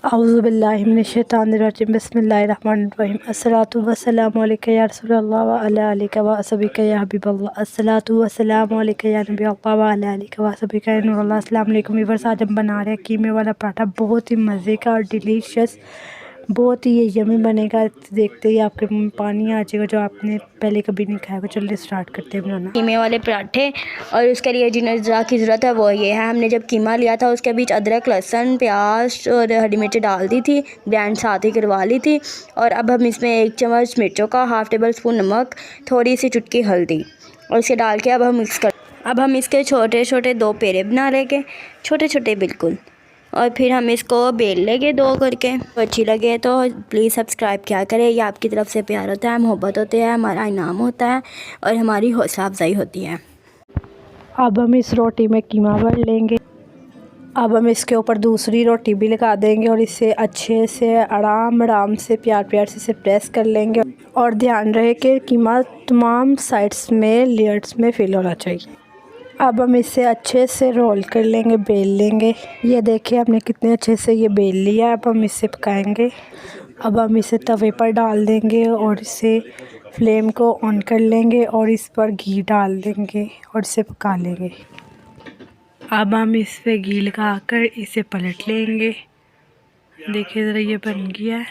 औज़ुबिल्लाहि मिनश्शैतानिर्रजीम बिस्मिल्लाहिर्रहमानिर्रहीम अस्सलातु वस्सलामु अलैका या रसूलल्लाह व अला आलिका व असहाबिका या हबीबल्लाह अस्सलातु वस्सलामु अलैका या नबी अल्लाह व अला आलिका व असहाबिका या नूरल्लाह। अस्सलाम वालेकुम व्यूअर्स, आज हम बना रहे हैं कीमे वाला पराठा। बहुत ही मज़े का और डिलीशियस, बहुत ही ये यमी बनेगा। देखते ही आपके मुँह में पानी आ जाएगा जो आपने पहले कभी नहीं खाया। चलिए स्टार्ट करते हैं बनाना कीमे वाले पराठे। और उसके लिए जिन अज्जा की ज़रूरत है वो ये है। हमने जब कीमा लिया था उसके बीच अदरक, लहसुन, प्याज और हरी मिर्च डाल दी थी, ग्राइंड साथ ही करवा ली थी। और अब हम इसमें 1 चम्मच मिर्चों का, हाफ़ टेबल स्पून नमक, थोड़ी सी चुटकी हल्दी और इसे डाल के अब हम इसके छोटे छोटे 2 पेड़े बना लेंगे, छोटे छोटे बिल्कुल। और फिर हम इसको बेल लेंगे 2 करके। अच्छी लगे तो प्लीज़ सब्सक्राइब किया करें, ये आपकी तरफ से प्यार होता है, मोहब्बत होती है, हमारा इनाम होता है और हमारी हौसला अफजाई होती है। अब हम इस रोटी में कीमा भर लेंगे। अब हम इसके ऊपर दूसरी रोटी भी लगा देंगे और इसे अच्छे से आराम से प्यार से इसे प्रेस कर लेंगे। और ध्यान रहे कि कीमा तमाम साइड्स में लेयर्स में फिल होना चाहिए। अब हम इसे अच्छे से रोल कर लेंगे, बेल लेंगे। ये देखिए हमने कितने अच्छे से ये बेल लिया। अब हम इसे पकाएंगे। अब हम इसे तवे पर डाल देंगे और इसे फ्लेम को ऑन कर लेंगे और इस पर घी डाल देंगे और इसे पका लेंगे। अब हम इस पर घी लगाकर इसे पलट लेंगे। देखिए ज़रा ये बन गया है।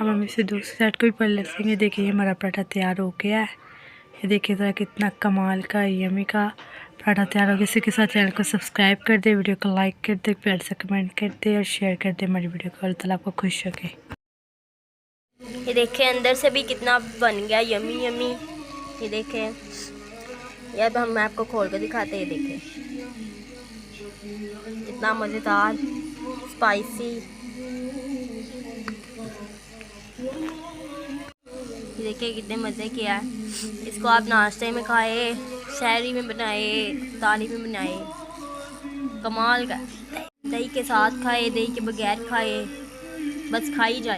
अब हम इसे दूसरी साइड को भी पलट लेंगे। देखिए ये हमारा पराठा तैयार हो गया है। ये देखिए ज़रा कितना कमाल का यमी का पराठा तैयार हो गया। इसी के साथ चैनल को सब्सक्राइब कर दे, वीडियो को लाइक कर दे, प्यार से कमेंट कर दे और शेयर कर दे हमारी वीडियो को। अल्लाह ताला आपको खुश रखे। ये देखें अंदर से भी कितना बन गया, यमी यमी। ये देखें, ये अब हम आपको खोल कर दिखाते हैं। ये देखें कितना मज़ेदार, स्पाइसी। देखिए कितने मज़े किया है। इसको आप नाश्ते में खाए, शहरी में बनाए, दाली में बनाए, कमाल का। दही के साथ खाए, दही के बगैर खाए, बस खाई जाए।